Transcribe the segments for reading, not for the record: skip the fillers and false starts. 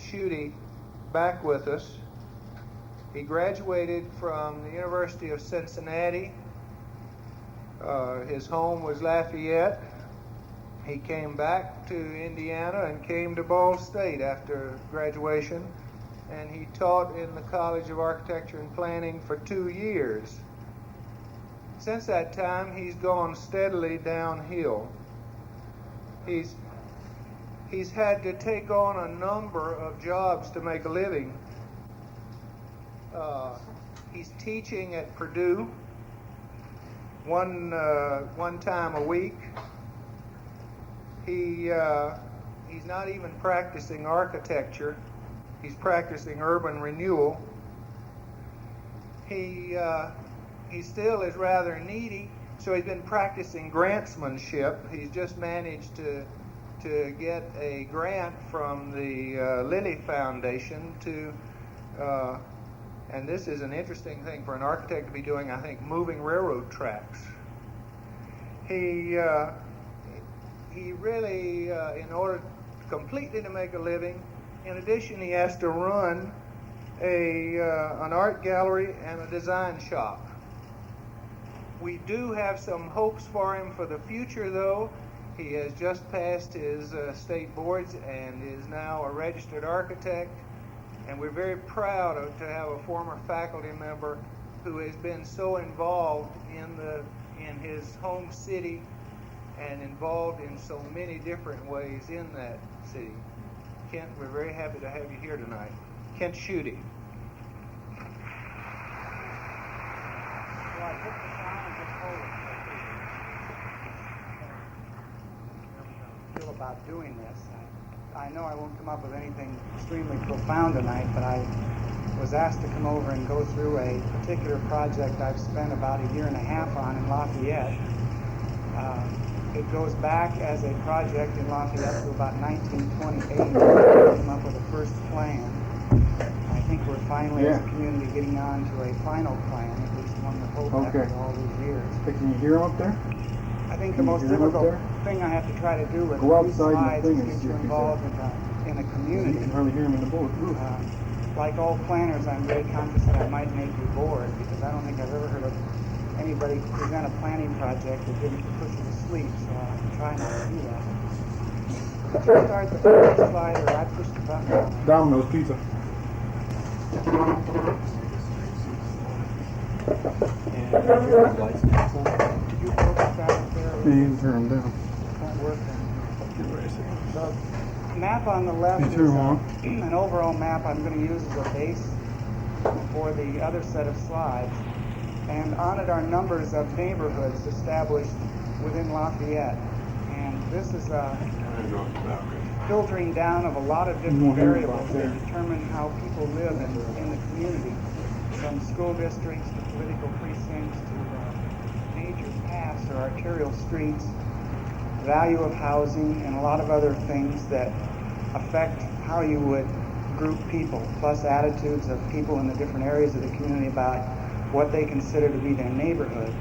Schuette back with us. He graduated from the University of Cincinnati. His home was Lafayette. He came back to Indiana and came to Ball State after graduation, and he taught in the College of Architecture and Planning for 2 years. Since that time, he's gone steadily downhill. He's had to take on a number of jobs to make a living. He's teaching at Purdue one time a week. He's not even practicing architecture. He's practicing urban renewal. He still is rather needy, so he's been practicing grantsmanship. He's just managed to get a grant from the Lilly Foundation to, and this is an interesting thing for an architect to be doing, I think, moving railroad tracks. He really, in order completely to make a living, in addition, he has to run an art gallery and a design shop. We do have some hopes for him for the future, though. He has just passed his state boards and is now a registered architect, and we're very proud to have a former faculty member who has been so involved in his home city and involved in so many different ways in that city. Kent, we're very happy to have you here tonight. Kent Schuette. Feel about doing this. I know I won't come up with anything extremely profound tonight, but I was asked to come over and go through a particular project I've spent about 1.5 years on in Lafayette. It goes back as a project in Lafayette to about 1928. We came up with a first plan. I think we're finally, as a community, getting on to a final plan, at least one would hope after all these years. Can you hear them up there? I think the most difficult thing I have to try to do with these slides is get you involved in a community. You can hardly hear them in the booth. Like all planners, I'm very conscious that I might make you bored, because I don't think I've ever heard of anybody present a planning project that didn't push you to sleep, so I'll try not to do that. Did you start the first slide, or I pushed the button? Domino's Pizza. Did you focus that there? Yeah, you can turn them down. It won't work then. The map on the left is an overall map I'm going to use as a base for the other set of slides. And on it are numbers of neighborhoods established within Lafayette. And this is filtering down of a lot of different variables that determine how people live in the community, from school districts to political precincts to major paths or arterial streets, value of housing, and a lot of other things that affect how you would group people, plus attitudes of people in the different areas of the community about what they consider to be their neighborhood.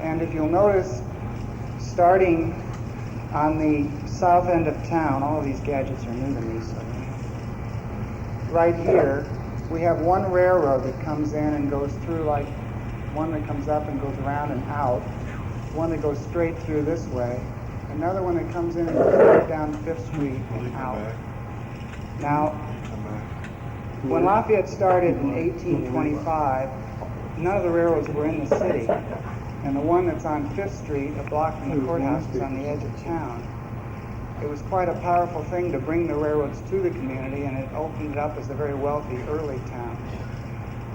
And if you'll notice, starting on the south end of town, all of these gadgets are new to me, so right here, we have one railroad that comes in and goes through, like one that comes up and goes around and out, one that goes straight through this way, another one that comes in and goes right down 5th Street and out. Now, when Lafayette started in 1825, none of the railroads were in the city, and the one that's on 5th Street, a block from the courthouse, was on the edge of town. It was quite a powerful thing to bring the railroads to the community, and it opened it up as a very wealthy early town.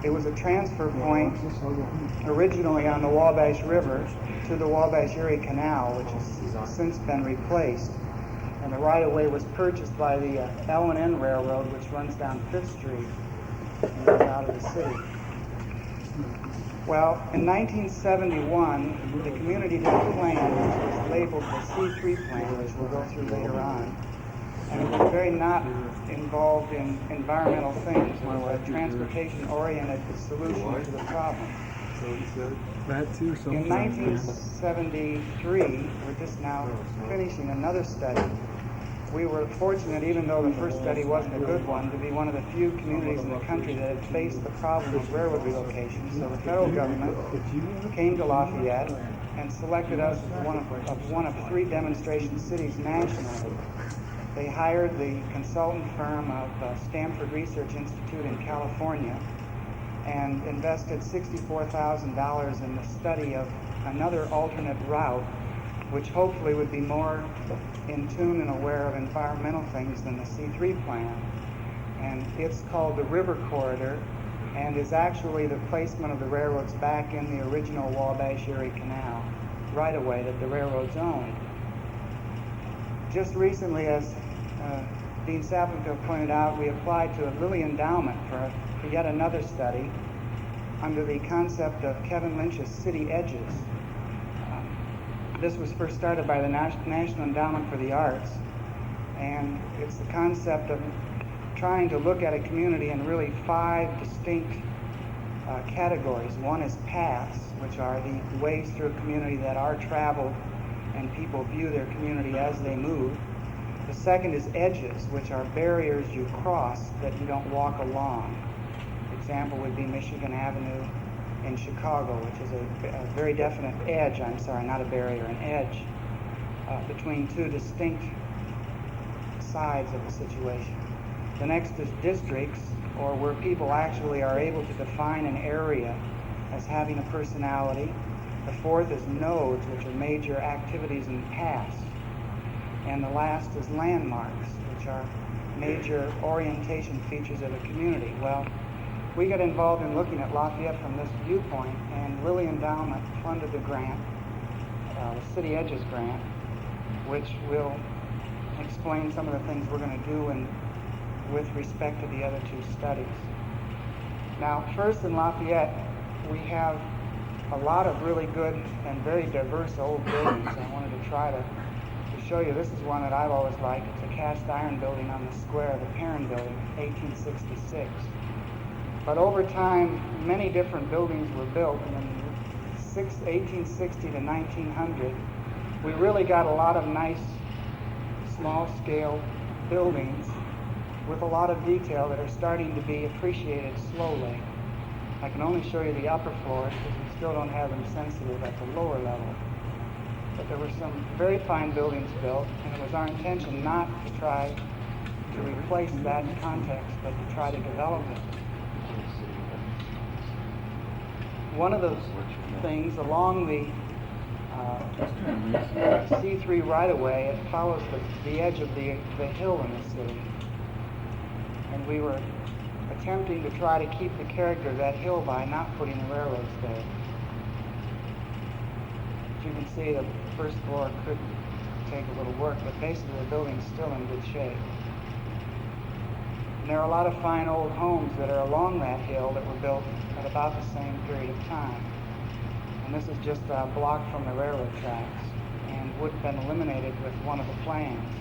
It was a transfer point originally on the Wabash River to the Wabash Erie Canal, which has since been replaced. And the right-of-way was purchased by the L&N Railroad, which runs down 5th Street and goes out of the city. Well, in 1971, the community did a plan which was labeled the C3 plan, which we'll go through later on. And it was very not involved in environmental things. It was a transportation-oriented solution to the problem. In 1973, we're just now finishing another study we were fortunate, even though the first study wasn't a good one, to be one of the few communities in the country that had faced the problem of railroad relocation. So the federal government came to Lafayette and selected us as one of 3 demonstration cities nationally. They hired the consultant firm of Stanford Research Institute in California and invested $64,000 in the study of another alternate route, which hopefully would be more in tune and aware of environmental things than the C3 plan. And it's called the River Corridor, and is actually the placement of the railroads back in the original Wabash Erie Canal right-of-way that the railroads owned. Just recently, as Dean Sappenfield pointed out, we applied to a Lilly Endowment for yet another study under the concept of Kevin Lynch's City Edges. This was first started by the National Endowment for the Arts, and it's the concept of trying to look at a community in really 5 distinct categories. One is paths, which are the ways through a community that are traveled and people view their community as they move. The second is edges, which are barriers you cross that you don't walk along. Example would be Michigan Avenue in Chicago, which is a very definite edge, not a barrier, an edge between 2 distinct sides of the situation. The next is districts, or where people actually are able to define an area as having a personality. The fourth is nodes, which are major activities in the past. And the last is landmarks, which are major orientation features of a community. Well, we got involved in looking at Lafayette from this viewpoint, and Lilly Endowment funded the grant, the City Edges grant, which will explain some of the things we're going to do with respect to the other 2 studies. Now, first in Lafayette, we have a lot of really good and very diverse old buildings. I wanted to try to show you. This is one that I've always liked. It's a cast iron building on the square, the Perrin Building, 1866. But over time, many different buildings were built, and in 1860 to 1900, we really got a lot of nice, small-scale buildings with a lot of detail that are starting to be appreciated slowly. I can only show you the upper floors because we still don't have them sensitive at the lower level. But there were some very fine buildings built, and it was our intention not to try to replace that context, but to try to develop it. One of the things along the C3 right-of-way, it follows the edge of the hill in the city. And we were attempting to try to keep the character of that hill by not putting the railroads there. As you can see, the first floor could take a little work, but basically the building's still in good shape. And there are a lot of fine old homes that are along that hill that were built at about the same period of time. And this is just a block from the railroad tracks and would have been eliminated with one of the plans.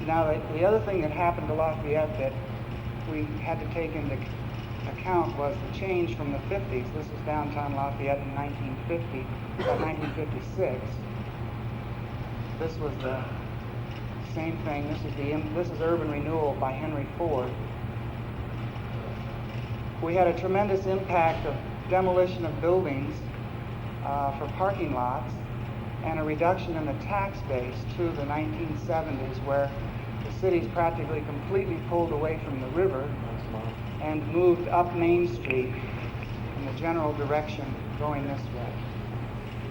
Now, the other thing that happened to Lafayette that we had to take into account was the change from the 50s. This is downtown Lafayette in 1956. This was the same thing. This is Urban Renewal by Henry Ford. We had a tremendous impact of demolition of buildings for parking lots and a reduction in the tax base to the 1970s, where the city's practically completely pulled away from the river and moved up Main Street in the general direction going this way.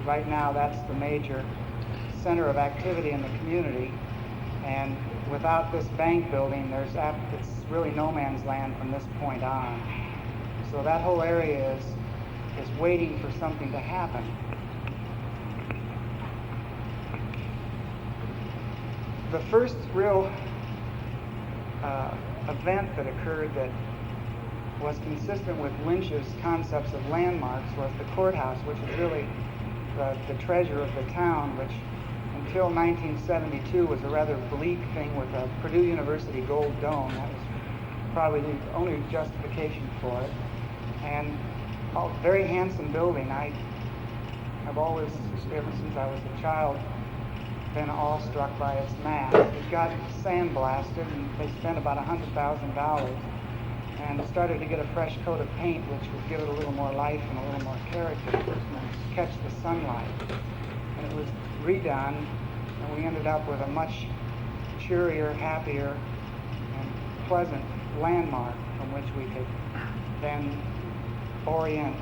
Right now, that's the major center of activity in the community, and without this bank building, it's really no man's land from this point on. So that whole area is waiting for something to happen. The first real event that occurred that was consistent with Lynch's concepts of landmarks was the courthouse, which is really the treasure of the town, which until 1972 was a rather bleak thing with a Purdue University gold dome. That was probably the only justification for it. And a very handsome building. I've always, ever since I was a child, been all struck by its mass. It got sandblasted, and they spent about $100,000 and started to get a fresh coat of paint, which would give it a little more life and a little more character and catch the sunlight. And it was redone, and we ended up with a much cheerier, happier, and pleasant landmark from which we could then orient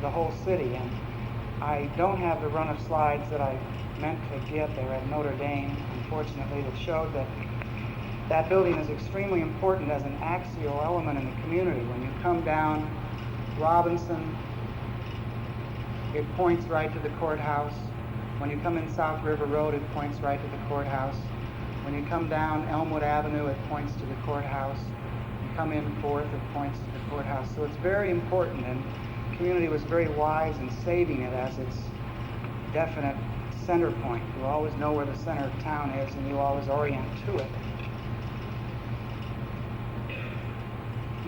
the whole city. And I don't have the run of slides that I meant to get there at Notre Dame, unfortunately, that showed that that building is extremely important as an axial element in the community. When you come down Robinson, it points right to the courthouse. When you come in South River Road, it points right to the courthouse. When you come down Elmwood Avenue, it points to the courthouse. You come in 4th, it points to the courthouse. So it's very important, and the community was very wise in saving it as its definite center point. You always know where the center of town is, and you always orient to it.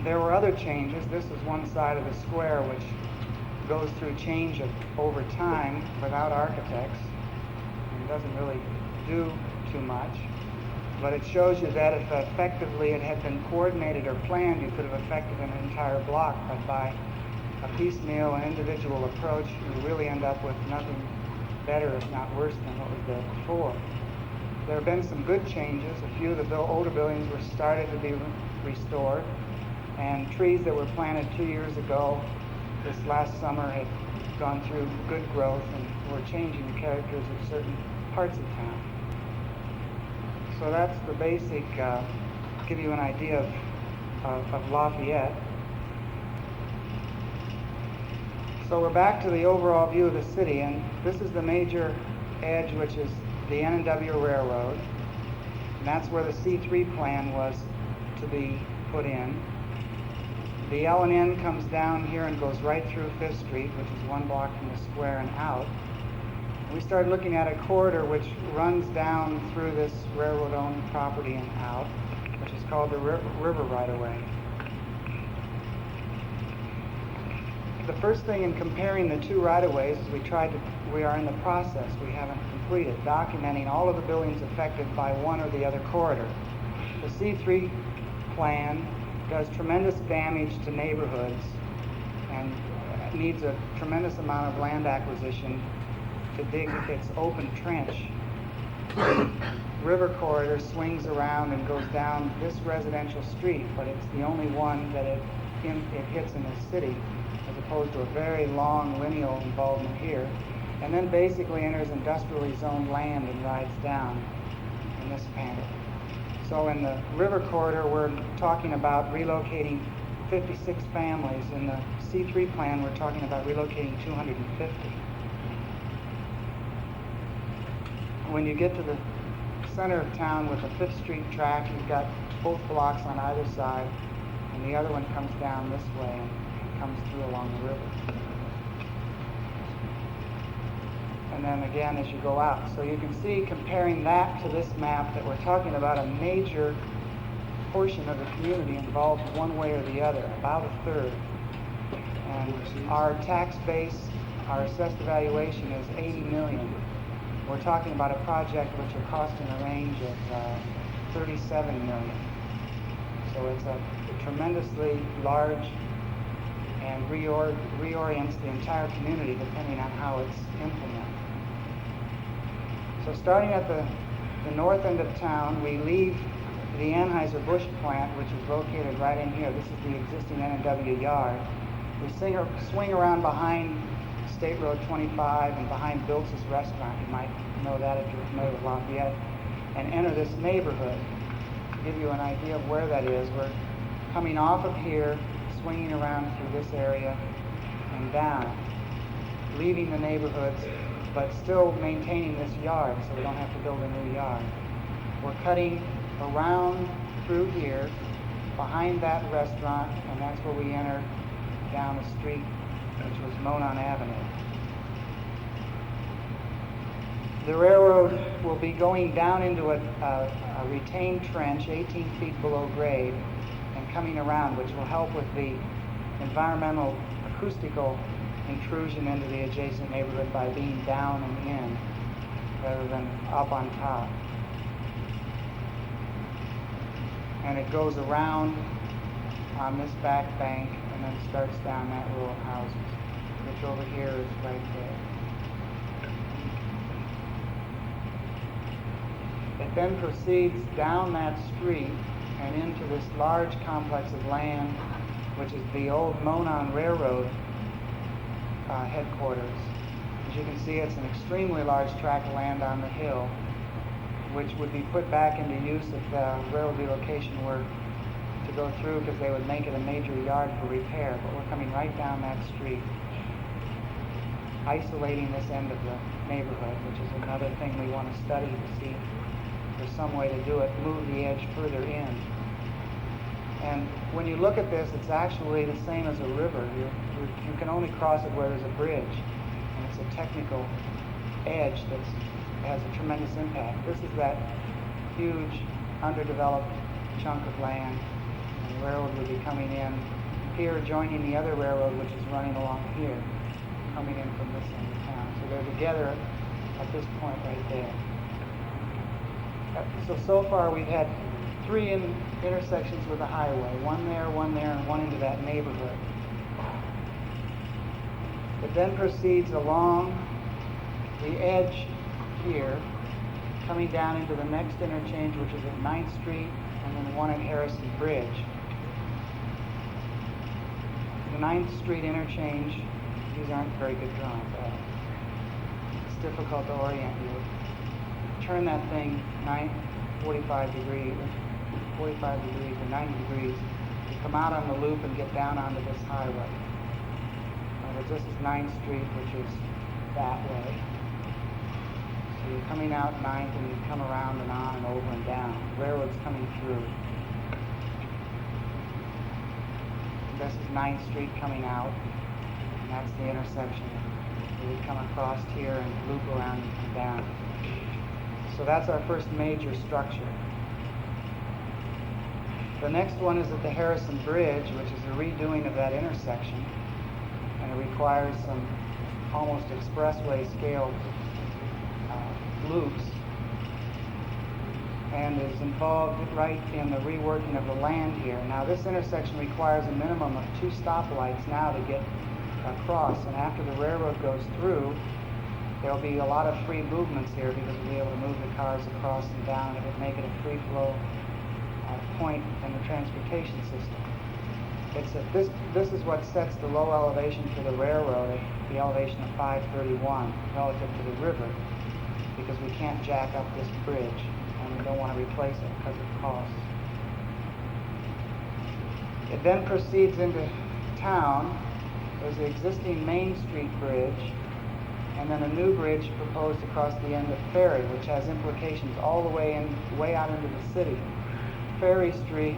There were other changes. This is one side of the square which goes through change over time without architects, and doesn't really do too much. But it shows you that if effectively it had been coordinated or planned, you could have affected an entire block. But by a piecemeal and individual approach, you really end up with nothing better, if not worse, than what was there before. There have been some good changes. A few of the older buildings were started to be restored, and trees that were planted 2 years ago this last summer had gone through good growth and were changing the characters of certain parts of town. So that's the basic, give you an idea of Lafayette. So we're back to the overall view of the city, and this is the major edge, which is the N&W Railroad, and that's where the C3 plan was to be put in. The L&N comes down here and goes right through 5th Street, which is 1 block from the square and out. We started looking at a corridor which runs down through this railroad-owned property and out, which is called the River Right-of-Way. The first thing in comparing the two right-of-ways is we are in the process, we haven't completed, documenting all of the buildings affected by one or the other corridor. The C3 plan does tremendous damage to neighborhoods and needs a tremendous amount of land acquisition to dig its open trench. The river corridor swings around and goes down this residential street, but it's the only one that it hits in the city, as opposed to a very long lineal involvement here, and then basically enters industrially zoned land and rides down in this panel. So in the river corridor, we're talking about relocating 56 families. In the C3 plan, we're talking about relocating 250. When you get to the center of town with the 5th Street track, you've got both blocks on either side, and the other one comes down this way and comes through along the river. And then again as you go out. So you can see, comparing that to this map, that we're talking about a major portion of the community involved one way or the other, about a third. And our tax base, our assessed evaluation is $80 million. We're talking about a project which will cost in the range of $37 million. So it's a tremendously large and reorients the entire community depending on how it's implemented. So starting at the north end of town, we leave the Anheuser-Busch plant, which is located right in here. This is the existing N&W yard. We swing around behind State Road 25 and behind Biltz's restaurant. You might know that if you're familiar with Lafayette, and enter this neighborhood. To give you an idea of where that is, we're coming off of here, swinging around through this area and down, leaving the neighborhoods, but still maintaining this yard so we don't have to build a new yard. We're cutting around through here, behind that restaurant, and that's where we enter down the street, which was Monon Avenue. The railroad will be going down into a retained trench 18 feet below grade and coming around, which will help with the environmental acoustical intrusion into the adjacent neighborhood by being down and in. rather than up on top. And it goes around on this back bank and then starts down that row of houses, which over here is right there. It then proceeds down that street and into this large complex of land, which is the old Monon Railroad headquarters. As you can see, it's an extremely large tract of land on the hill, which would be put back into use if the railroad relocation were to go through, because they would make it a major yard for repair. But we're coming right down that street, isolating this end of the neighborhood, which is another thing we want to study to see if there's some way to do it, move the edge further in. And when you look at this, it's actually the same as a river. You can only cross it where there's a bridge, and it's a technical edge that has a tremendous impact. This is that huge, underdeveloped chunk of land, and the railroad would be coming in here, joining the other railroad, which is running along here, coming in from this end of town. So they're together at this point right there. So far we've had 3 intersections with a highway, one there, and one into that neighborhood. It then proceeds along the edge here, coming down into the next interchange, which is at 9th Street, and then one at Harrison Bridge. The 9th Street interchange, these aren't very good drawings. It's difficult to orient you. Turn that thing 45 degrees or 90 degrees, you come out on the loop and get down onto this highway. This is 9th Street, which is that way. So you're coming out 9th and you come around and on and over and down. Railroad's coming through. This is 9th Street coming out, and that's the intersection. So we come across here and loop around and come down. So that's our first major structure. The next one is at the Harrison Bridge, which is a redoing of that intersection, and it requires some almost expressway scale loops, and is involved right in the reworking of the land here. Now this intersection requires a minimum of 2 stoplights now to get across, and after the railroad goes through, there'll be a lot of free movements here because we'll be able to move the cars across and down, and it would make it a free flow point in the transportation system. This is what sets the low elevation for the railroad at the elevation of 531 relative to the river, because we can't jack up this bridge, and we don't want to replace it because of costs. It then proceeds into town. There's the existing Main Street Bridge, and then a new bridge proposed across the end of Ferry, which has implications all the way out into the city. Ferry Street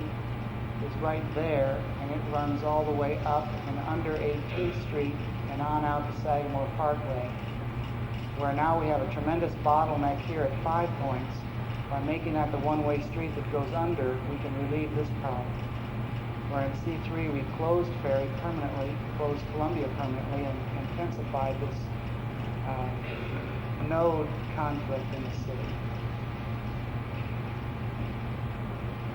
is right there, and it runs all the way up and under 18th Street and on out to Sagamore Parkway, where now we have a tremendous bottleneck here at 5 Points. By making that the one-way street that goes under, we can relieve this problem. Where in C3 we closed Ferry permanently, closed Columbia permanently, and intensified this node conflict in the city.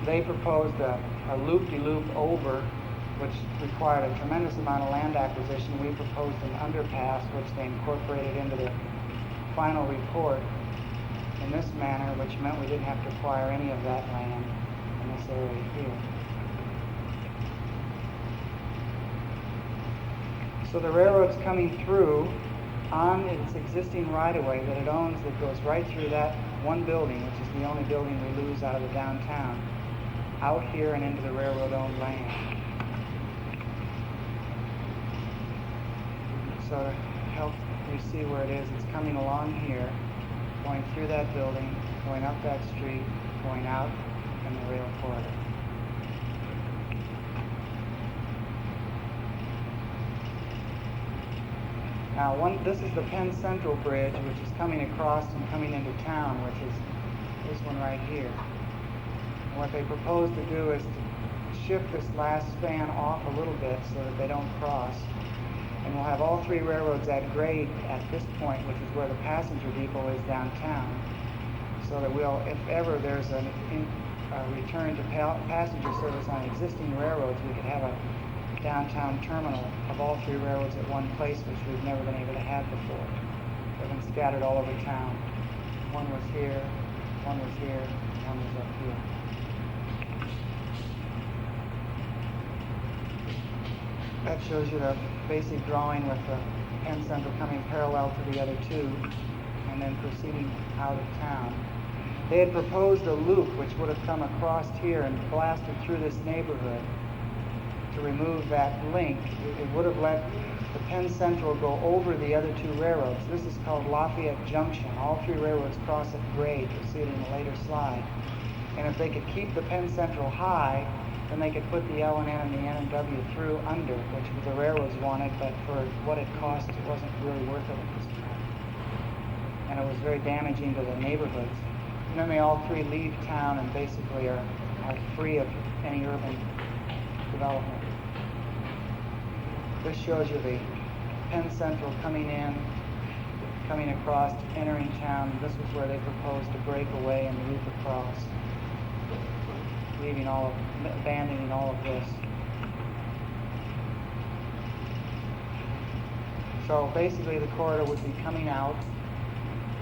They proposed a loop-de-loop over, which required a tremendous amount of land acquisition. We proposed an underpass, which they incorporated into the final report in this manner, which meant we didn't have to acquire any of that land in this area here. So the railroad's coming through on its existing right-of-way that it owns, that goes right through that one building, which is the only building we lose out of the downtown, out here and into the railroad-owned land. So to help you see where it is, it's coming along here, going through that building, going up that street, going out in the rail corridor. Now, this is the Penn Central Bridge, which is coming across and coming into town, which is this one right here. And what they propose to do is to shift this last span off a little bit so that they don't cross, And we'll have all three railroads at grade at this point, which is where the passenger depot is downtown, so that we'll, if ever there's a return to passenger service on existing railroads, we could have a downtown terminal of all three railroads at one place, which we've never been able to have before. They've been scattered all over town. One was here, one was here, one was up here. That shows you the basic drawing with the Penn Central coming parallel to the other two and then proceeding out of town. They had proposed a loop which would have come across here and blasted through this neighborhood to remove that link. It would have let the Penn Central go over the other two railroads. This is called Lafayette Junction. All three railroads cross at grade. You'll see it in a later slide. And if they could keep the Penn Central high, then they could put the L&N and the N&W through under, which the railroads wanted, but for what it cost, it wasn't really worth it at this time. And it was very damaging to the neighborhoods. And then they all three leave town and basically are free of any urban development. This shows you the Penn Central coming in, coming across, entering town. This was where they proposed to break away and loop across, abandoning all of this. So basically the corridor would be coming out,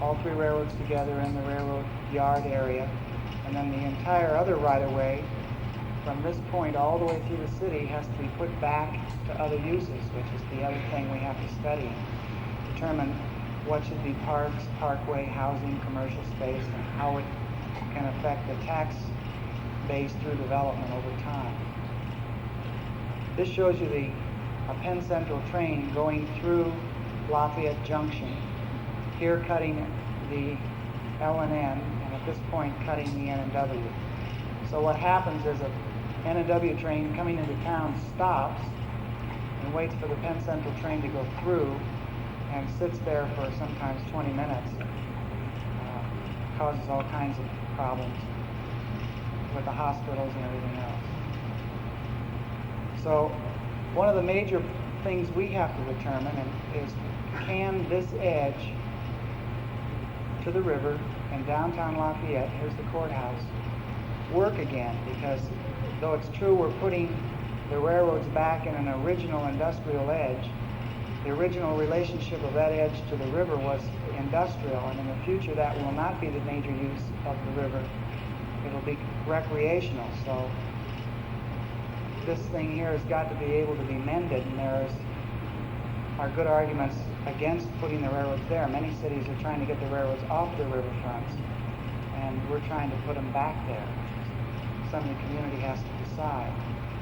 all three railroads together in the railroad yard area, and then the entire other right-of-way from this point all the way through the city has to be put back to other uses, which is the other thing we have to study. Determine what should be parks, parkway, housing, commercial space, and how it can affect the tax base through development over time. This shows you a Penn Central train going through Lafayette Junction, here cutting the L&N, and at this point cutting the N&W. So what happens is a N&W train coming into town stops and waits for the Penn Central train to go through and sits there for sometimes 20 minutes. Causes all kinds of problems with the hospitals and everything else. So one of the major things we have to determine is, can this edge to the river in downtown Lafayette, here's the courthouse, work again? Because though it's true we're putting the railroads back in an original industrial edge, the original relationship of that edge to the river was industrial, and in the future that will not be the major use of the river. It'll be recreational. So this thing here has got to be able to be mended, and there are good arguments against putting the railroads there. Many cities are trying to get the railroads off the riverfronts, and we're trying to put them back there. Something the community has to decide.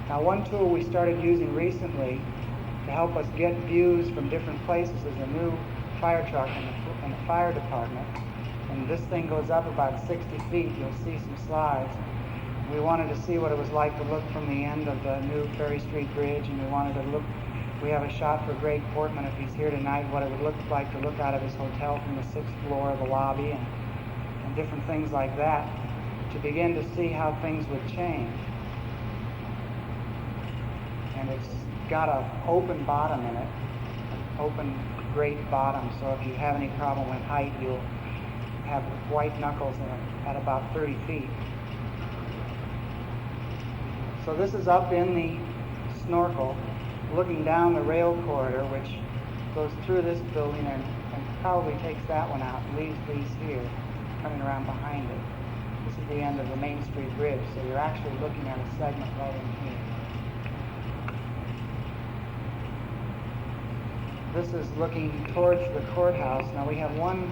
Now, one tool we started using recently to help us get views from different places is a new fire truck in the fire department. And this thing goes up about 60 feet. You'll see some slides. We wanted to see what it was like to look from the end of the new Ferry Street Bridge, and we have a shot for Greg Portman, if he's here tonight, what it would look like to look out of his hotel from the 6th floor of the lobby, and different things like that, to begin to see how things would change. And it's got an open bottom in it, an open grate bottom, so if you have any problem with height, you'll have white knuckles in it at about 30 feet. So this is up in the snorkel, looking down the rail corridor, which goes through this building and probably takes that one out and leaves these here, coming around behind it. This is the end of the Main Street Bridge, so you're actually looking at a segment right in here. This is looking towards the courthouse. Now we have one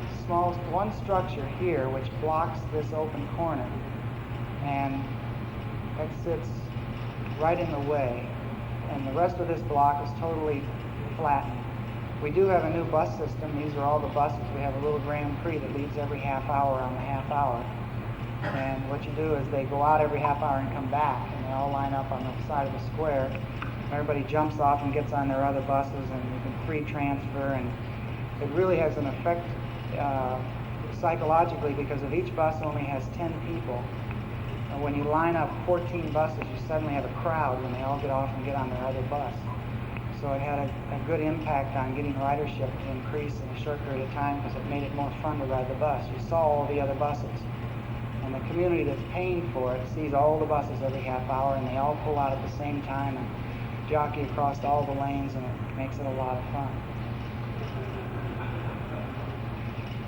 structure here which blocks this open corner, and that sits right in the way, and the rest of this block is totally flattened. We do have a new bus system. These are all the buses. We have a little Grand Prix that leaves every half hour on the half hour, and what you do is they go out every half hour and come back, and they all line up on the side of the square. Everybody jumps off and gets on their other buses, and you can free transfer, and it really has an effect psychologically, because if each bus only has 10 people, and when you line up 14 buses, you suddenly have a crowd when they all get off and get on their other bus. So it had a good impact on getting ridership to increase in a short period of time because it made it more fun to ride the bus. You saw all the other buses. And the community that's paying for it sees all the buses every half hour, and they all pull out at the same time and jockey across all the lanes, and it makes it a lot of fun.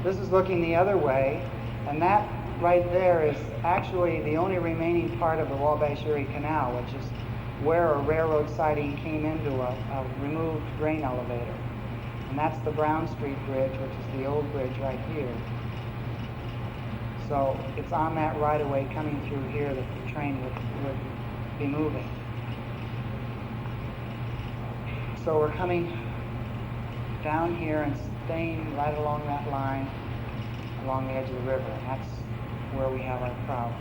This is looking the other way, and that right there is actually the only remaining part of the Wabash Erie Canal, which is where a railroad siding came into a removed grain elevator. And that's the Brown Street Bridge, which is the old bridge right here. So it's on that right-of-way coming through here that the train would be moving. So we're coming down here and staying right along that line, along the edge of the river, and that's where we have our problem.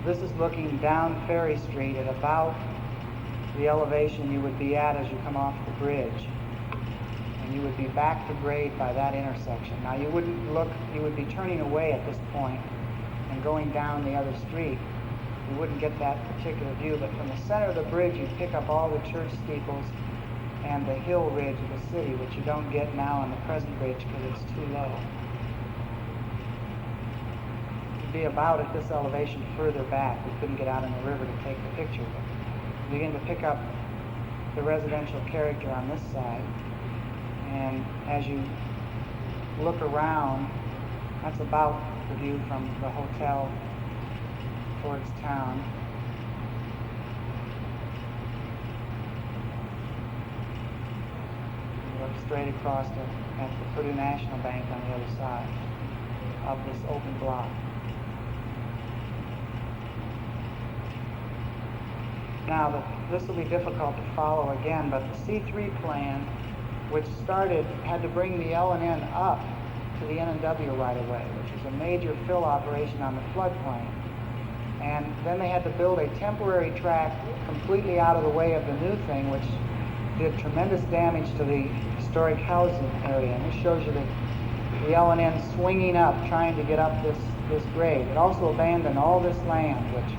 This is looking down Ferry Street at about the elevation you would be at as you come off the bridge. And you would be back to grade by that intersection. Now you would be turning away at this point and going down the other street. You wouldn't get that particular view, but from the center of the bridge you pick up all the church steeples and the hill ridge of the city, which you don't get now on the present bridge because it's too low. You'd be about at this elevation further back. We couldn't get out in the river to take the picture, but you begin to pick up the residential character on this side. And as you look around, that's about the view from the hotel towards town. You look straight across at the Purdue National Bank on the other side of this open block. Now, this will be difficult to follow again, but the C3 plan, which had to bring the L&N up to the N&W right-of-way, which is a major fill operation on the floodplain. And then they had to build a temporary track completely out of the way of the new thing, which did tremendous damage to the historic housing area. And this shows you the L&N swinging up, trying to get up this grade. It also abandoned all this land, which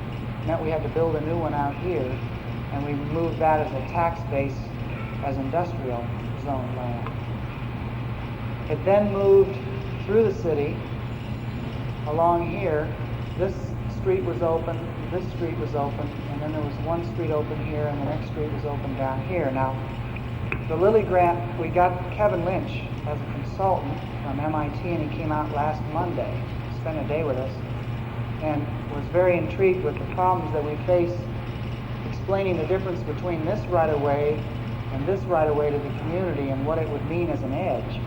meant we had to build a new one out here, and we moved that as a tax base as industrial zone land. It then moved through the city along here. This street was open, this street was open, and then there was one street open here, and the next street was open down here. Now, the Lilly grant, we got Kevin Lynch as a consultant from MIT, and he came out last Monday, spent a day with us, and was very intrigued with the problems that we face, explaining the difference between this right-of-way and this right-of-way to the community and what it would mean as an edge.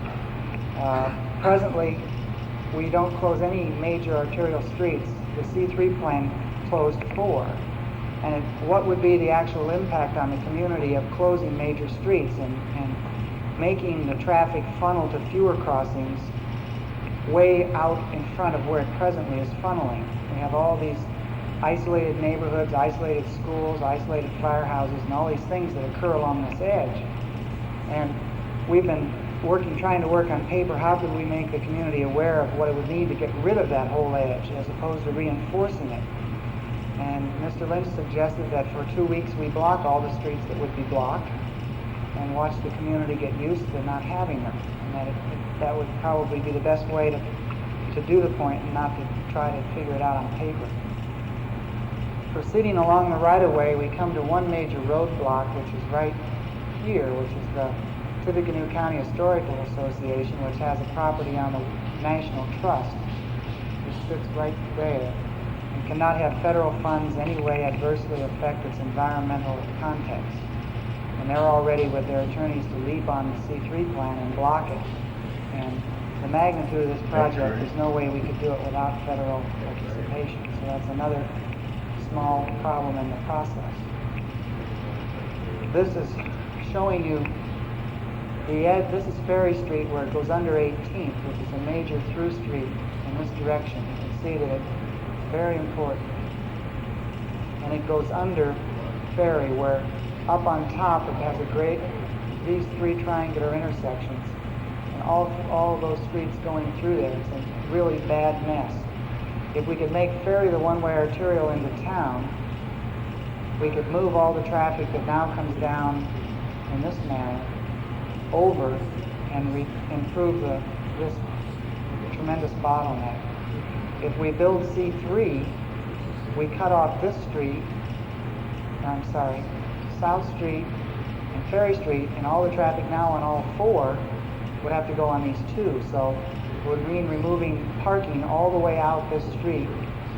Presently, we don't close any major arterial streets. The C3 plan closed 4. And what would be the actual impact on the community of closing major streets and making the traffic funnel to fewer crossings way out in front of where it presently is funneling? We have all these isolated neighborhoods, isolated schools, isolated firehouses, and all these things that occur along this edge. And we've been trying to work on paper, how could we make the community aware of what it would need to get rid of that whole edge as opposed to reinforcing it. And Mr. Lynch suggested that for 2 weeks we block all the streets that would be blocked and watch the community get used to not having them. And that would probably be the best way to do the point and not to try to figure it out on paper. Proceeding along the right-of-way, we come to one major roadblock, which is right here, which is the Tippecanoe County Historical Association, which has a property on the National Trust, which sits right there, and cannot have federal funds any way adversely affect its environmental context. And they're all ready with their attorneys to leap on the C3 plan and block it. And the magnitude of this project, there's no way we could do it without federal participation. So that's another small problem in the process. This is showing you the edge. This is Ferry Street where it goes under 18th, which is a major through street in this direction. You can see that it's very important. And it goes under Ferry where up on top it has these 3 triangular intersections. And all of those streets going through there. It's a really bad mess. If we could make Ferry the one-way arterial into town, we could move all the traffic that now comes down in this manner over and improve this tremendous bottleneck. If we build C3, we cut off this street, South Street and Ferry Street, and all the traffic now on all four would have to go on these two. So it would mean removing parking all the way out this street,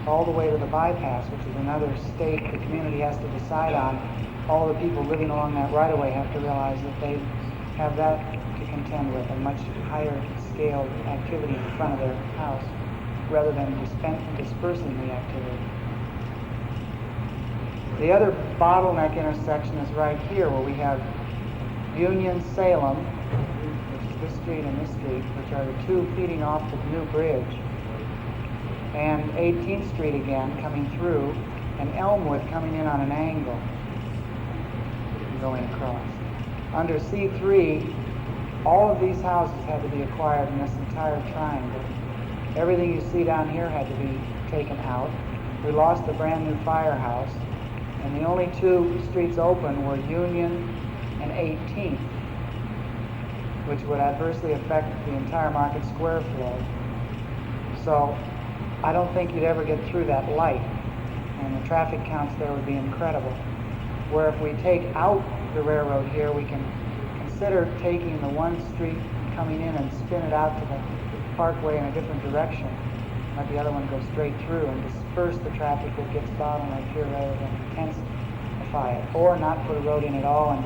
all the way to the bypass, which is another stake the community has to decide on. All the people living along that right-of-way have to realize that they have that to contend with, a much higher scale activity in front of their house, rather than dispersing the activity. The other bottleneck intersection is right here, where we have Union Salem, which is this street and this street, which are the two feeding off the new bridge, and 18th Street again coming through, and Elmwood coming in on an angle and going across. Under C3, all of these houses had to be acquired in this entire triangle. Everything you see down here had to be taken out. We lost a brand new firehouse, and the only two streets open were Union and 18th, which would adversely affect the entire Market Square flow. So I don't think you'd ever get through that light, and the traffic counts there would be incredible. Where if we take out the railroad here, we can consider taking the one street coming in and spin it out to the parkway in a different direction. Let the other one go straight through and disperse the traffic that gets bottlenecked here rather than intensify it. Or not put a road in at all and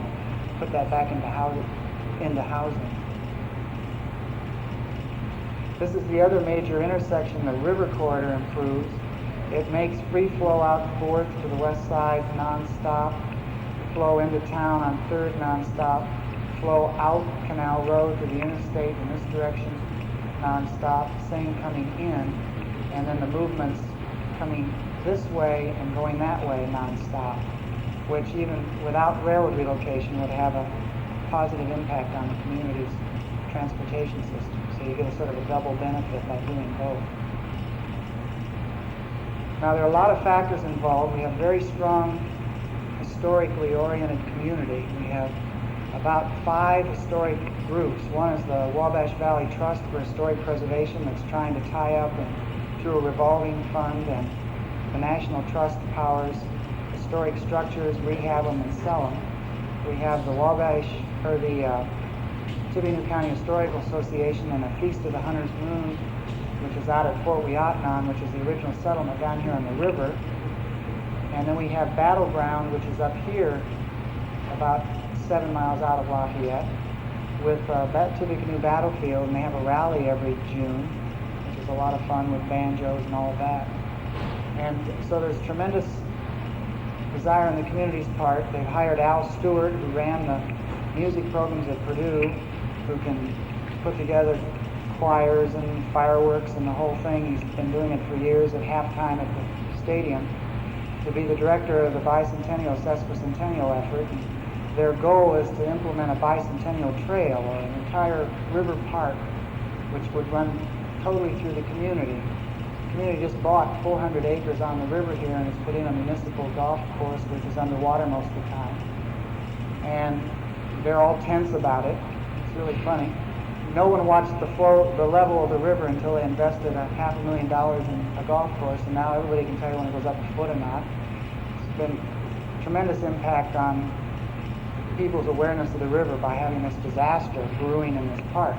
put that back into housing. This is the other major intersection the river corridor improves. It makes free flow out 4th to the west side non-stop, flow into town on 3rd non-stop, flow out Canal Road to the interstate in this direction non-stop, same coming in, and then the movements coming this way and going that way non-stop, which even without railroad relocation would have a positive impact on the community's transportation system. So you get a sort of a double benefit by doing both. Now there are a lot of factors involved. We have very strong historically oriented community. We have about 5 historic groups. One is the Wabash Valley Trust for Historic Preservation that's trying to tie up through a revolving fund, and the National Trust powers historic structures, rehab them, and sell them. We have the Tippecanoe County Historical Association and a Feast of the Hunter's Moon, which is out at Fort Weohtanon, which is the original settlement down here on the river. And then we have Battleground, which is up here about 7 miles out of Lafayette, with Tippecanoe Battlefield, and they have a rally every June, which is a lot of fun with banjos and all of that. And so there's tremendous desire on the community's part. They've hired Al Stewart, who ran the music programs at Purdue, who can put together choirs and fireworks and the whole thing. He's been doing it for years at halftime at the stadium, to be the director of the bicentennial sesquicentennial effort. And their goal is to implement a bicentennial trail, or an entire river park, which would run totally through the community. The community just bought 400 acres on the river here and has put in a municipal golf course, which is underwater most of the time. And they're all tense about it. It's really funny. No one watched the level of the river until they invested $500,000 in a golf course, and now everybody can tell you when it goes up a foot or not. It's been a tremendous impact on people's awareness of the river by having this disaster brewing in this park.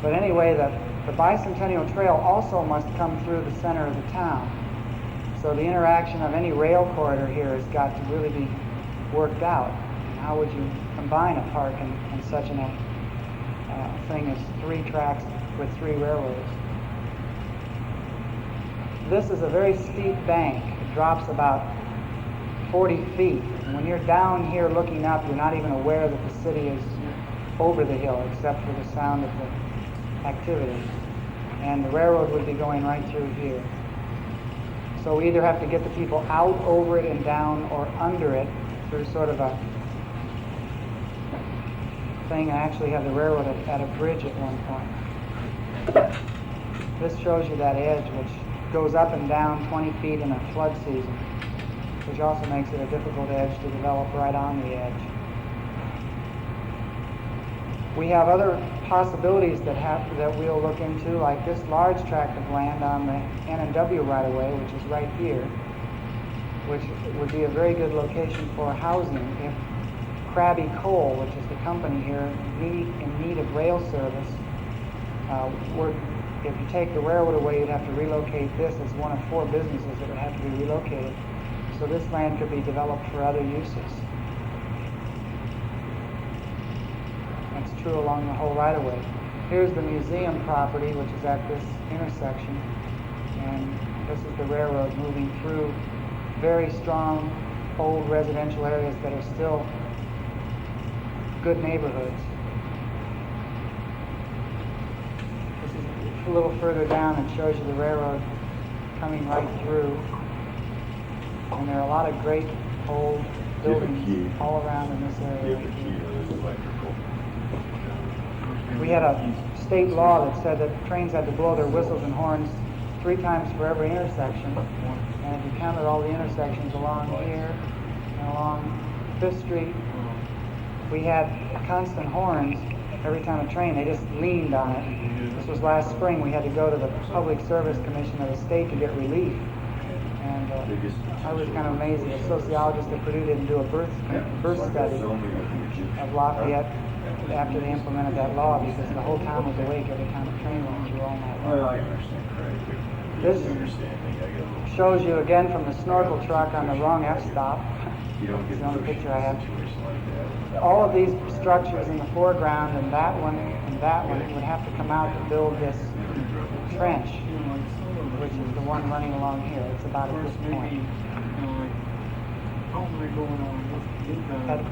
But anyway, the bicentennial trail also must come through the center of the town. So the interaction of any rail corridor here has got to really be worked out. How would you combine a park in such a thing as 3 tracks with 3 railroads? This is a very steep bank. It drops about 40 feet. And when you're down here looking up, you're not even aware that the city is over the hill, except for the sound of the activity. And the railroad would be going right through here. So we either have to get the people out over it and down, or under it through sort of a thing. I actually have the railroad at a bridge at one point. This shows you that edge, which goes up and down 20 feet in a flood season. which also makes it a difficult edge to develop right on the edge. We have other possibilities that we'll look into, like this large tract of land on the N&W right-of-way, which is right here, which would be a very good location for housing if Krabby Coal, which is the company here, in need of rail service. If you take the railroad away, you'd have to relocate this as one of 4 businesses that would have to be relocated. So this land could be developed for other uses. That's true along the whole right-of-way. Here's the museum property, which is at this intersection, and this is the railroad moving through very strong old residential areas that are still good neighborhoods. This is a little further down and shows you the railroad coming right through, and there are a lot of great old buildings all around in this area. We had a state law that said that trains had to blow their whistles and horns 3 times for every intersection. And if you counted all the intersections along here and along 5th Street, we had constant horns every time a train. They just leaned on it. This was last spring. We had to go to the Public Service Commission of the state to get relief. And I was kind of amazed that a sociologist at Purdue didn't do a birth study of Lafayette after they implemented that law, because the whole town was awake every time a train went through all night long. This shows you again from the snorkel truck on the wrong f-stop. It's the only picture I have. All of these structures in the foreground and that one would have to come out to build this trench, which is the one running along here. It's about at this point.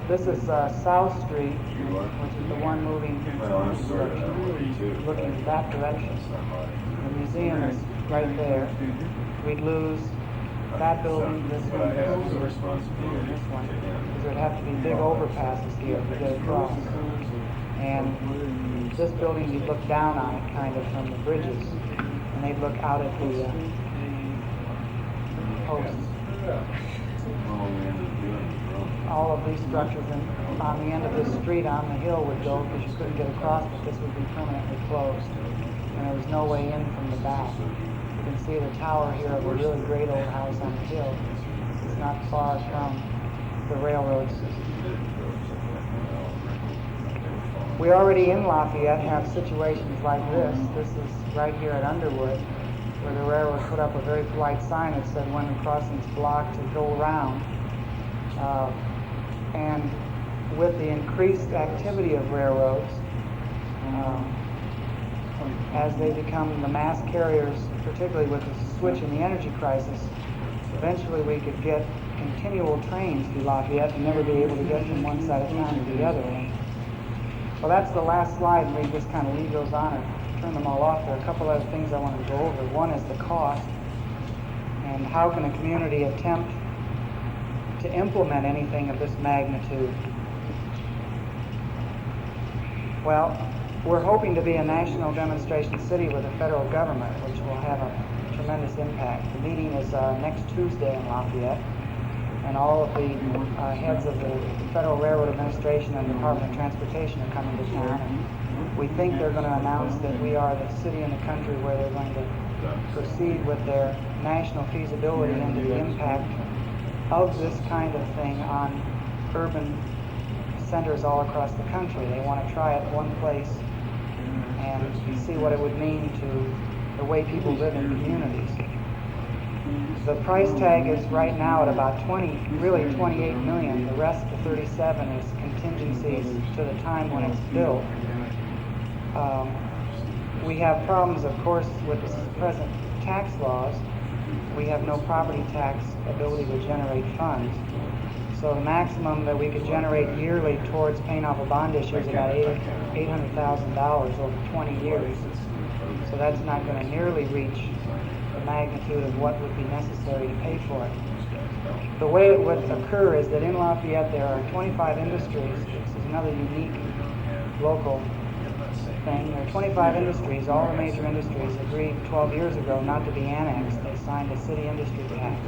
This is South Street, which is the one moving looking that direction. The museum is right there. We'd lose that building, this one, and this one, because there'd have to be big overpasses here to get across. And this building, you'd look down on it kind of from the bridges, and they'd look out at the posts. All of these structures on the end of this street on the hill would go, because you couldn't get across, but this would be permanently closed. And there was no way in from the back. You can see the tower here of a really great old house on the hill. It's not far from the railroads. We already in Lafayette have situations like this. This is right here at Underwood, where the railroad put up a very polite sign that said when the crossing's blocked to go around. And with the increased activity of railroads, as they become the mass carriers, particularly with the switch in the energy crisis, eventually we could get continual trains through Lafayette and never be able to get from one side of town to the other. Well, that's the last slide, and we just kind of leave those on and turn them all off. There are a couple other things I want to go over. One is the cost, and how can a community attempt to implement anything of this magnitude? Well, we're hoping to be a national demonstration city with the federal government, which will have a tremendous impact. The meeting is next Tuesday in Lafayette, and all of the heads of the Federal Railroad Administration and Department of Transportation are coming to town, and we think they're going to announce that we are the city in the country where they're going to proceed with their national feasibility into the impact of this kind of thing on urban centers all across the country. They want to try it one place and see what it would mean to the way people live in communities. The price tag is right now at about 28 million. The rest, the 37, is contingencies to the time when it's built. We have problems, of course, with the present tax laws. We have no property tax ability to generate funds. So the maximum that we could generate yearly towards paying off a bond issue is about $800,000 over 20 years. So that's not going to nearly reach the magnitude of what would be necessary to pay for it. The way it would occur is that in Lafayette there are 25 industries. This is another unique local thing. There are 25 industries. All the major industries agreed 12 years ago not to be annexed. They signed a city industry pact.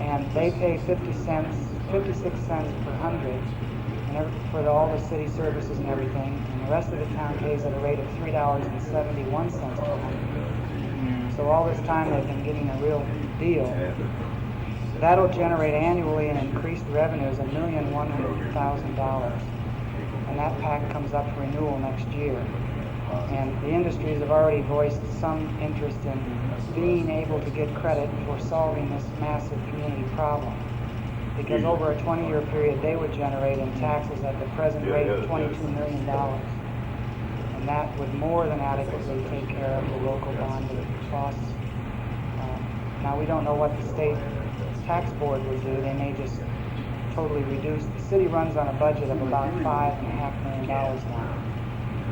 and they pay 56 cents per hundred for all the city services and everything, and the rest of the town pays at a rate of $3.71 per hundred. So all this time they've been getting a real deal. That'll generate annually an increased revenues of $1,100,000, and that pact comes up for renewal next year. And the industries have already voiced some interest in being able to get credit for solving this massive community problem, because over a 20-year period they would generate in taxes at the present rate of $22 million, and that would more than adequately take care of the local bonding costs. Now we don't know what the state tax board would do. They may just totally reduce. The city runs on a budget of about $5.5 million now.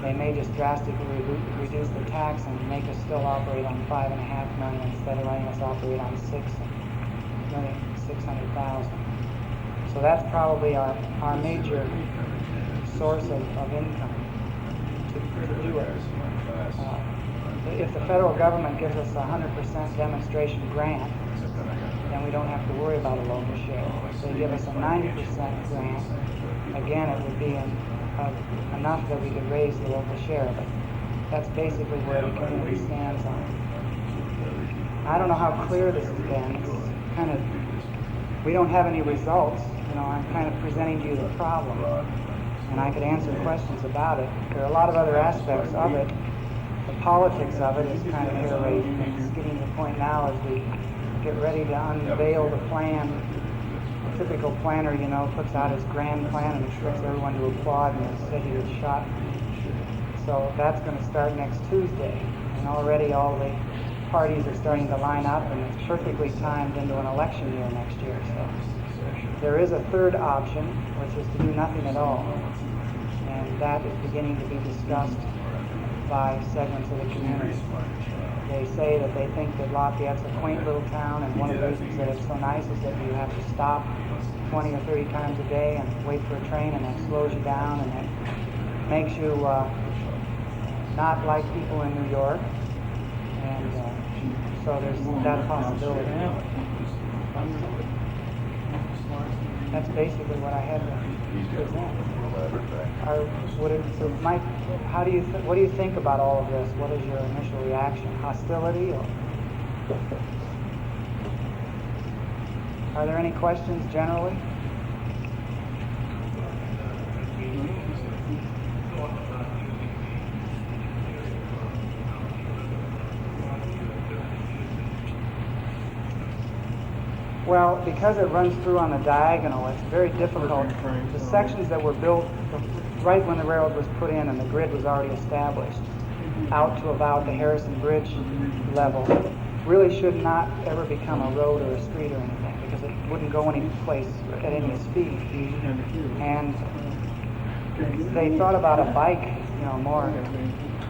They may just drastically reduce the tax and make us still operate on $5.5 million instead of letting us operate on $600,000. So that's probably our major source of income to do it. If the federal government gives us a 100% demonstration grant, then we don't have to worry about a local share. If they give us a 90% grant, again, it would be enough that we could raise the local share, but that's basically where the community stands on it. I don't know how clear this has been. It's kind of, we don't have any results. I'm kind of presenting to you the problem, and I could answer questions about it. There are a lot of other aspects of it. The politics of it is kind of hair-raising. It's getting to the point now as we get ready to unveil the plan. A typical planner, puts out his grand plan and expects everyone to applaud and say he was shot. So that's going to start next Tuesday, and already all the parties are starting to line up, and it's perfectly timed into an election year next year. So there is a third option, which is to do nothing at all, and that is beginning to be discussed by segments of the community. They say that they think that Lafayette's a quaint little town, and one of the reasons that it's so nice is that you have to stop 20 or 30 times a day and wait for a train, and that slows you down, and it makes you not like people in New York, and so there's that possibility. That's basically what I had to present. Mike, what do you think about all of this? What is your initial reaction? Hostility? Or are there any questions generally? Well, because it runs through on the diagonal, it's very difficult. The sections that were built right when the railroad was put in and the grid was already established, out to about the Harrison Bridge level, really should not ever become a road or a street or anything, because it wouldn't go any place at any speed. And they thought about a bike, more.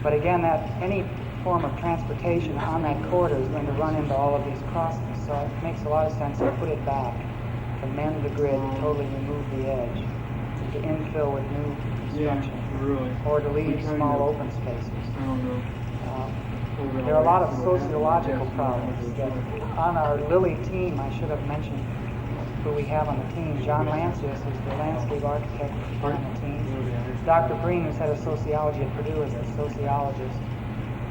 But again, that any form of transportation on that corridor is going to run into all of these crossings. So it makes a lot of sense to put it back, to mend the grid, to totally remove the edge, to infill with new construction, or to leave small open spaces. There are a lot of sociological problems that on our Lilly team, I should have mentioned who we have on the team. John Lancius is the landscape architect on the team. Dr. Breen, who's head of sociology at Purdue, is the sociologist.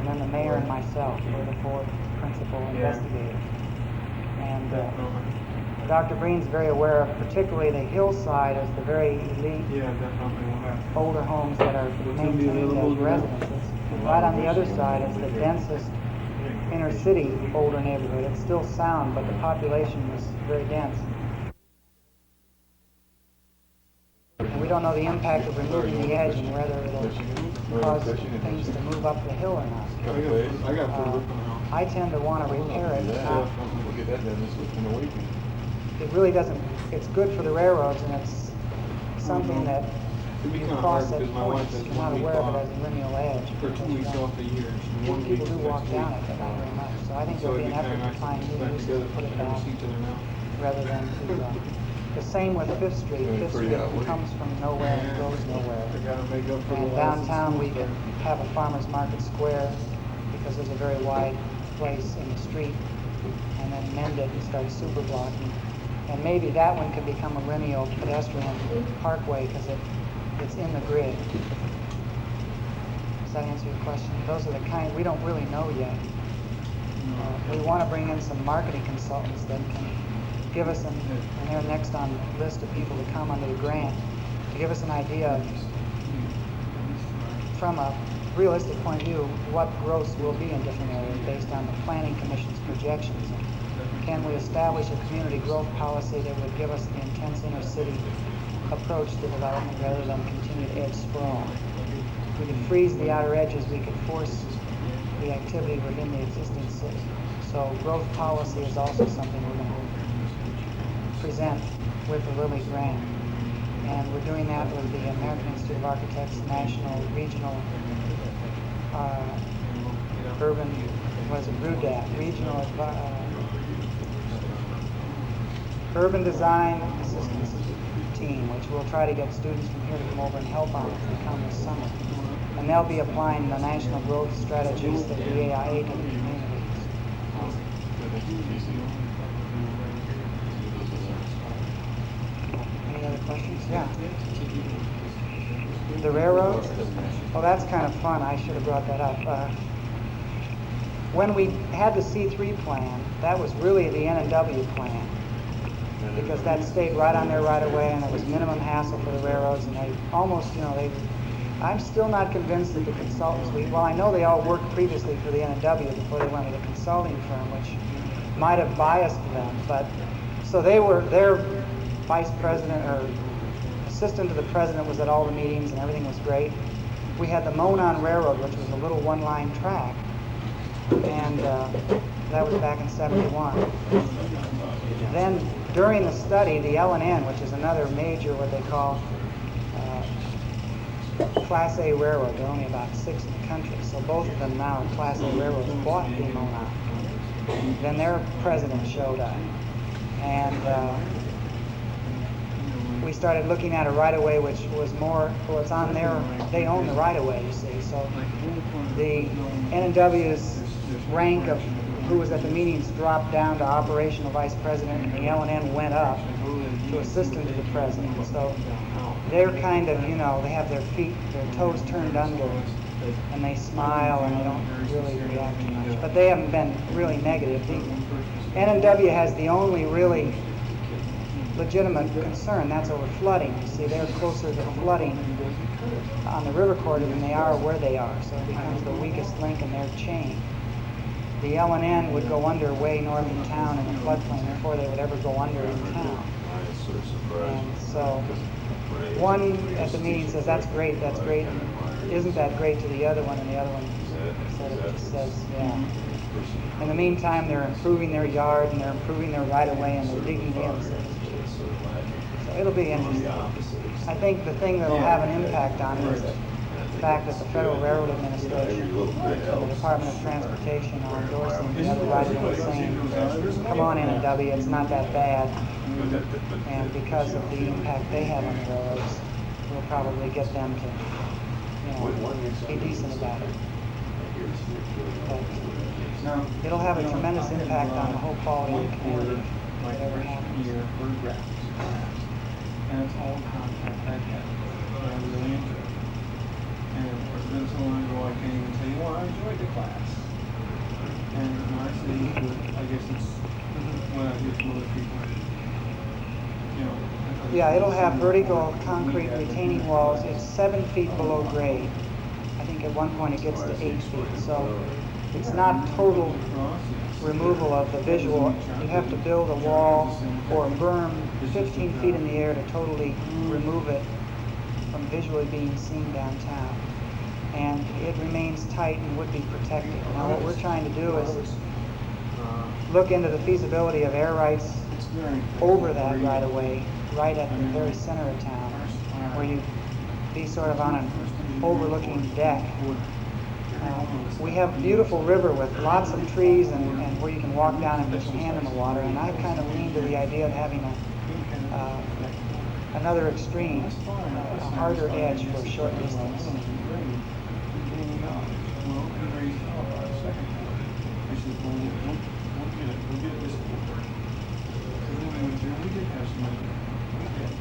And then the mayor and myself were the four principal investigators. And Dr. Breen's very aware of particularly the hillside as the very elite older homes that are maintained as residences. And right on the other side is the densest inner city older neighborhood. It's still sound, but the population is very dense. And we don't know the impact of removing the edge and whether it'll cause things to move up the hill or not. I tend to want to repair it. It really doesn't. It's good for the railroads, and it's something that you cross at points. You're not aware of it as a lineal edge. People do walk down it, but not very much. So I think there'll be an effort to find new uses to put it back, rather than to. The same with 5th Street. 5th Street comes from nowhere and goes nowhere. And downtown we could have a farmer's market square because there's a very wide place in the street, and then mend it and start super blocking. And maybe that one could become a lineal pedestrian parkway because it's in the grid. Does that answer your question? Those are the kind, we don't really know yet. We want to bring in some marketing consultants that can give us, and they're next on the list of people to come under the grant, to give us an idea of, from a realistic point of view, what growth will be in different areas based on the Planning Commission's projections. Can we establish a community growth policy that would give us the intense inner city approach to development rather than continued edge sprawl? We could freeze the outer edges, we could force the activity within the existing city. So growth policy is also something we're going to present with the Lilly grant. And we're doing that with the American Institute of Architects, National, Regional, Urban, RUDAP, Regional Urban Design Assistance Team, which we'll try to get students from here to come over and help on if they come this summer. And they'll be applying the national growth strategies that the AIA to the communities. Any other questions? Yeah. The railroads? Well, that's kind of fun. I should have brought that up. When we had the C3 plan, that was really the N&W plan, because that stayed right on their right of way, and it was minimum hassle for the railroads, and they almost, I'm still not convinced that the consultants, I know they all worked previously for the N&W before they went with a consulting firm, which might have biased them, but, so their vice president or assistant to the president was at all the meetings and everything was great. We had the Monon Railroad, which was a little one-line track, and that was back in '71. Then during the study, the L&N, which is another major, what they call Class A railroad, there are only about 6 in the country, so both of them now are Class A railroads, bought the Monon. Then their president showed up, and we started looking at a right-of-way which was more, it's on they own the right-of-way, you see, so the N&W's rank of who was at the meetings dropped down to operational vice president, and the L&N went up to assistant to the president. So they're kind of, they have their toes turned under, and they smile, and they don't really react too much. But they haven't been really negative. The N&W has the only really legitimate concern, that's over flooding. You see, they're closer to flooding on the river corridor than they are where they are, so it becomes the weakest link in their chain. The L&N would go under way north in town in the floodplain before they would ever go under in town. And so one at the meeting says, that's great, isn't that great to the other one, and the other one sort of just says, yeah. In the meantime, they're improving their yard, and they're improving their right-of-way, and they're digging in, so it'll be interesting. I think the thing that will have an impact on it is the fact that the Federal Railroad Administration and the Department of Transportation are endorsing the other right-of-way, saying, come on N&W, it's not that bad. And because of the impact they have on the railroads, we'll probably get them to be decent about it. But it'll have a tremendous impact on the whole quality of the community, whatever happens. And it's all content I get that I really enjoy. And it's been so long ago I can't even say, I enjoyed the class. And when I say, I guess it's what I hear from other people. Yeah, it'll have vertical concrete retaining walls. It's 7 feet below grade. I think at one point it gets to 8 feet. So it's not total removal of the visual. You have to build a wall or a berm 15 feet in the air to totally remove it from visually being seen downtown. And it remains tight and would be protected. Now what we're trying to do is look into the feasibility of air rights over that right-of-way, right at the very center of town, where you be sort of on an overlooking deck. We have a beautiful river with lots of trees and where you can walk down and put your hand in the water, and I kind of lean to the idea of having another extreme, a harder edge for a short distance. Because when we went through, we did have some money. We did.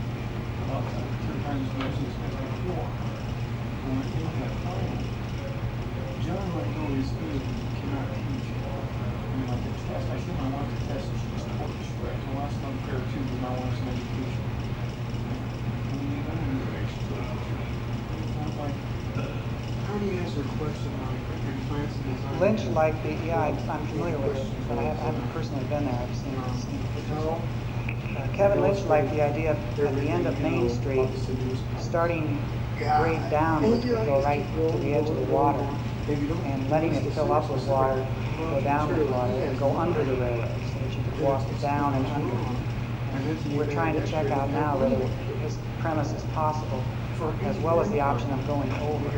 About 10 times as much as before. When we came to that plan, John let go of his food and cannot teach. I mean, like a test. I said I want to test sports, right? So last time pair of two, but I want some education. And we need undergraduate. I was like, how do you answer a question like your plans and design? Lynch liked the, I'm familiar with it, but I haven't personally been there. I've seen it. Kevin Lynch liked the idea at the end of Main Street, starting grade down, which would go right to the edge of the water, and letting it fill up with water, go down to the water, and go under the railroad, so that you could walk down and under. We're trying to check out now whether this premise is possible, as well as the option of going over.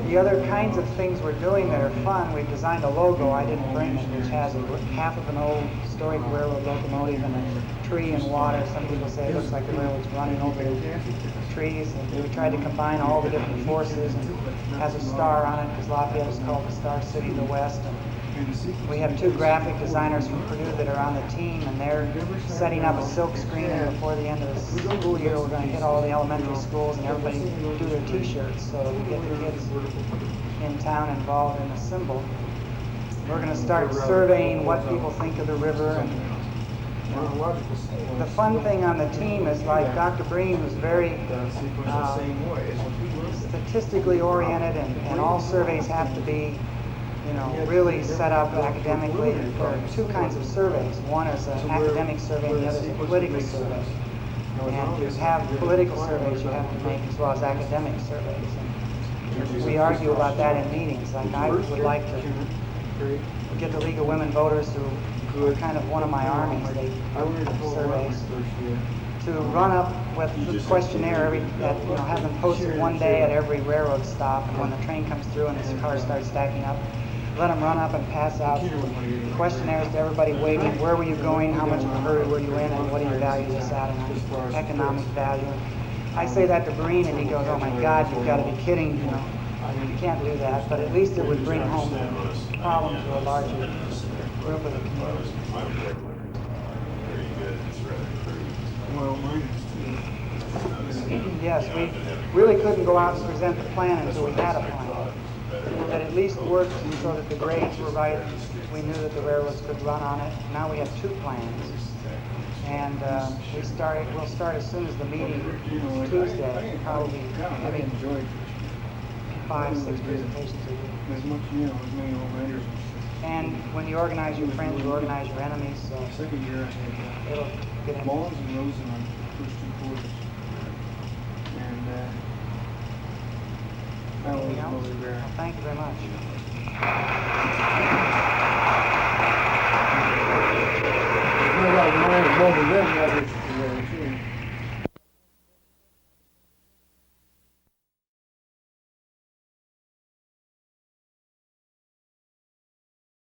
The other kinds of things we're doing that are fun, we've designed a logo, I didn't bring it, which has half of an old historic railroad locomotive and a tree and water. Some people say it looks like the railroad's running over the trees. And we tried to combine all the different forces, and has a star on it because Lafayette is called the Star City of the West. And we have two graphic designers from Purdue that are on the team, and they're setting up a silk screen, and before the end of the school year we're going to hit all the elementary schools and everybody do their t-shirts so that we get the kids in town involved in the symbol. We're going to start surveying what people think of the river, and the fun thing on the team is, like Dr. Breen was very statistically oriented, and all surveys have to be really set up academically. There are two kinds of surveys. One is an academic survey and the other is a political survey. And you have political surveys you have to make as well as academic surveys. And we argue about that in meetings. Like I would like to get the League of Women Voters, who are kind of one of my armies, they surveys, to run up with the questionnaire have them posted one day at every railroad stop, and when the train comes through and the cars start stacking up, let them run up and pass out questionnaires to everybody waiting. Where were you going? How much of a hurry were you in? And what do you value this at? And economic value. I say that to Breen, and he goes, "Oh my God, you've got to be kidding! You can't do that." But at least it would bring home the problem to a larger group of the community. Yes, we really couldn't go out and present the plan until we had a plan that at least worked so that the grades were right. We knew that the railroads could run on it. Now we have two plans, and we'll start as soon as the meeting Tuesday. Probably having 5-6 presentations a week. As much, as many old. And when you organize your friends, you organize your enemies. So second year I had it'll get in. Mullins and Rosen on the first 2 quarters. And Anything else? Well, thank you very much. No, my name is Morgan Benton.